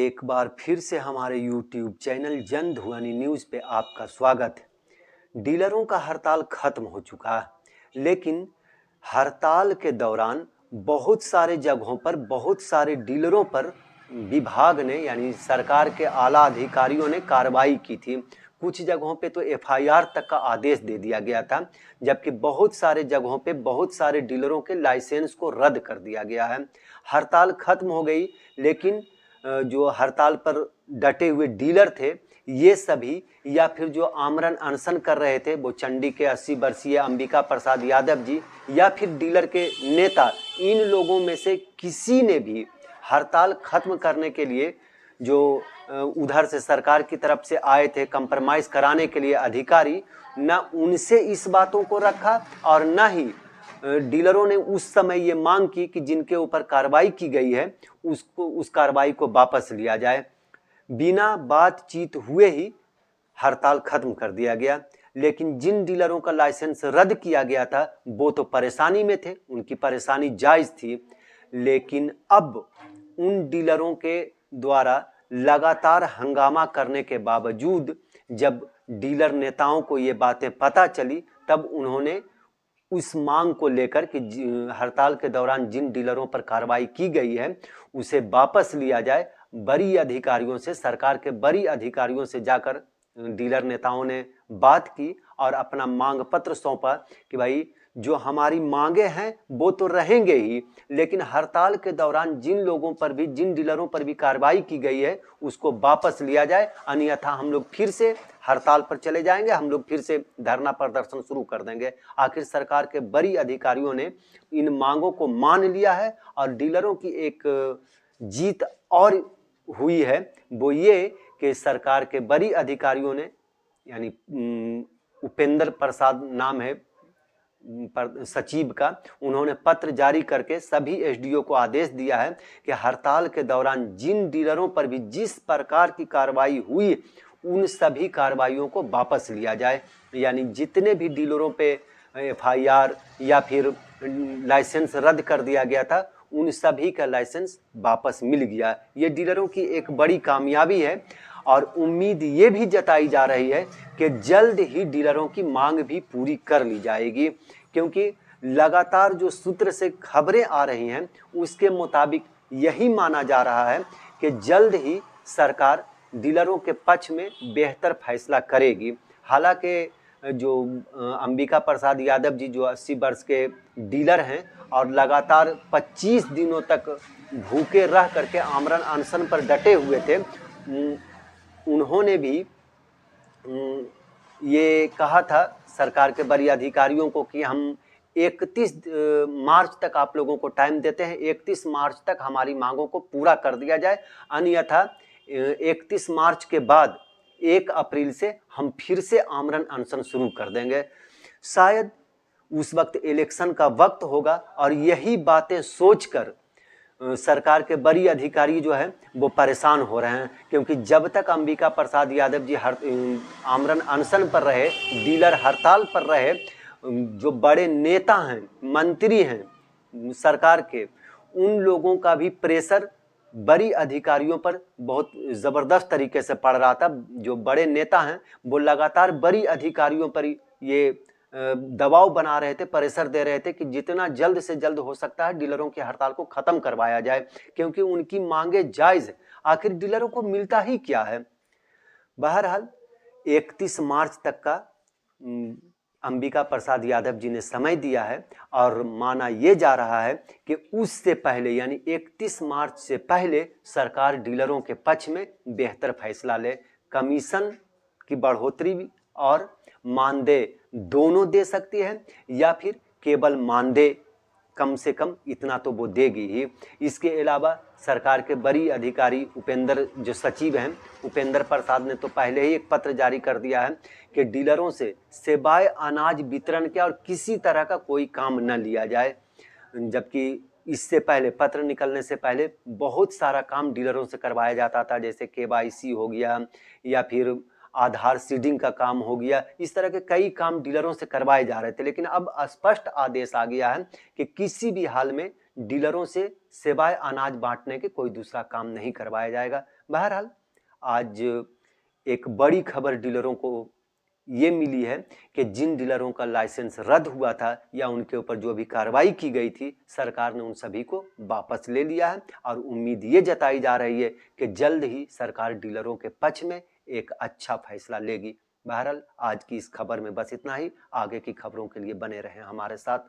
एक बार फिर से हमारे YouTube चैनल जन ध्वनि न्यूज़ पे आपका स्वागत है। डीलरों का हड़ताल खत्म हो चुका है, लेकिन हड़ताल के दौरान बहुत सारे जगहों पर बहुत सारे डीलरों पर विभाग ने यानी सरकार के आला अधिकारियों ने कार्रवाई की थी। कुछ जगहों पे तो FIR तक का आदेश दे दिया गया था, जबकि बहुत सारे जगहों पे बहुत सारे डीलरों के लाइसेंस को रद्द कर दिया गया है। हड़ताल खत्म हो गई, लेकिन जो हड़ताल पर डटे हुए डीलर थे, ये सभी या फिर जो आमरण अनशन कर रहे थे, वो चंडी के 80 वर्षीय अंबिका प्रसाद यादव जी या फिर डीलर के नेता, इन लोगों में से किसी ने भी हड़ताल खत्म करने के लिए जो उधर से सरकार की तरफ से आए थे कंप्रोमाइज़ कराने के लिए अधिकारी, न उनसे इस बातों को रखा और न ही डीलरों ने उस समय ये मांग की कि जिनके ऊपर कार्रवाई की गई है उस कार्रवाई को वापस लिया जाए। बिना बातचीत हुए ही हड़ताल खत्म कर दिया गया। लेकिन जिन डीलरों का लाइसेंस रद्द किया गया था वो तो परेशानी में थे, उनकी परेशानी जायज़ थी। लेकिन अब उन डीलरों के द्वारा लगातार हंगामा करने के बावजूद जब डीलर नेताओं को ये बातें पता चली, तब उन्होंने उस मांग को लेकर कि हड़ताल के दौरान जिन डीलरों पर कार्रवाई की गई है उसे वापस लिया जाए, बड़ी अधिकारियों से, सरकार के बड़ी अधिकारियों से जाकर डीलर नेताओं ने बात की और अपना मांग पत्र सौंपा कि भाई जो हमारी मांगे हैं वो तो रहेंगे ही, लेकिन हड़ताल के दौरान जिन लोगों पर भी, जिन डीलरों पर भी कार्रवाई की गई है उसको वापस लिया जाए, अन्यथा हम लोग फिर से हड़ताल पर चले जाएंगे, हम लोग फिर से धरना प्रदर्शन शुरू कर देंगे। आखिर सरकार के बड़ी अधिकारियों ने इन मांगों को मान लिया है और डीलरों की एक जीत और हुई है, वो ये कि सरकार के बड़ी अधिकारियों ने यानी उपेंद्र प्रसाद नाम है सचिव का, उन्होंने पत्र जारी करके सभी SDO को आदेश दिया है कि हड़ताल के दौरान जिन डीलरों पर भी जिस प्रकार की कार्रवाई हुई उन सभी कार्रवाइयों को वापस लिया जाए। यानी जितने भी डीलरों पे FIR या फिर लाइसेंस रद्द कर दिया गया था उन सभी का लाइसेंस वापस मिल गया। ये डीलरों की एक बड़ी कामयाबी है और उम्मीद ये भी जताई जा रही है कि जल्द ही डीलरों की मांग भी पूरी कर ली जाएगी, क्योंकि लगातार जो सूत्र से खबरें आ रही हैं उसके मुताबिक यही माना जा रहा है कि जल्द ही सरकार डीलरों के पक्ष में बेहतर फैसला करेगी। हालांकि जो अंबिका प्रसाद यादव जी जो 80 वर्ष के डीलर हैं और लगातार 25 दिनों तक भूखे रह करके आमरण अनशन पर डटे हुए थे, उन्होंने भी ये कहा था सरकार के बड़ी अधिकारियों को कि हम 31 मार्च तक आप लोगों को टाइम देते हैं, 31 मार्च तक हमारी मांगों को पूरा कर दिया जाए, अन्यथा 31 मार्च के बाद 1 अप्रैल से हम फिर से आमरण अनशन शुरू कर देंगे। शायद उस वक्त इलेक्शन का वक्त होगा और यही बातें सोचकर सरकार के बड़ी अधिकारी जो है वो परेशान हो रहे हैं, क्योंकि जब तक अंबिका प्रसाद यादव जी आमरण अनशन पर रहे, डीलर हड़ताल पर रहे, जो बड़े नेता हैं, मंत्री हैं सरकार के, उन लोगों का भी प्रेशर बड़ी अधिकारियों पर बहुत ज़बरदस्त तरीके से पड़ रहा था। जो बड़े नेता हैं वो लगातार बड़ी अधिकारियों पर ये दबाव बना रहे थे, प्रेशर दे रहे थे कि जितना जल्द से जल्द हो सकता है डीलरों की हड़ताल को खत्म करवाया जाए, क्योंकि उनकी मांगे जायज़। आखिर डीलरों को मिलता ही क्या है। बहरहाल 31 मार्च तक का अंबिका प्रसाद यादव जी ने समय दिया है और माना ये जा रहा है कि उससे पहले यानी 31 मार्च से पहले सरकार डीलरों के पक्ष में बेहतर फैसला ले। कमीशन की बढ़ोतरी और मानदेय दोनों दे सकती है या फिर केवल मानदेय कम से कम इतना तो वो देगी ही। इसके अलावा सरकार के बड़ी अधिकारी उपेंद्र जो सचिव हैं, उपेंद्र प्रसाद ने तो पहले ही एक पत्र जारी कर दिया है कि डीलरों से सिवाय अनाज वितरण के और किसी तरह का कोई काम न लिया जाए। जबकि इससे पहले, पत्र निकलने से पहले बहुत सारा काम डीलरों से करवाया जाता था, जैसे KYC हो गया या फिर आधार सीडिंग का काम हो गया, इस तरह के कई काम डीलरों से करवाए जा रहे थे। लेकिन अब स्पष्ट आदेश आ गया है कि किसी भी हाल में डीलरों से सिवाय अनाज बांटने के कोई दूसरा काम नहीं करवाया जाएगा। बहरहाल आज एक बड़ी खबर डीलरों को ये मिली है कि जिन डीलरों का लाइसेंस रद्द हुआ था या उनके ऊपर जो भी कार्रवाई की गई थी, सरकार ने उन सभी को वापस ले लिया है और उम्मीद ये जताई जा रही है कि जल्द ही सरकार डीलरों के पक्ष में एक अच्छा फैसला लेगी। बहरहाल आज की इस खबर में बस इतना ही। आगे की खबरों के लिए बने रहें हमारे साथ।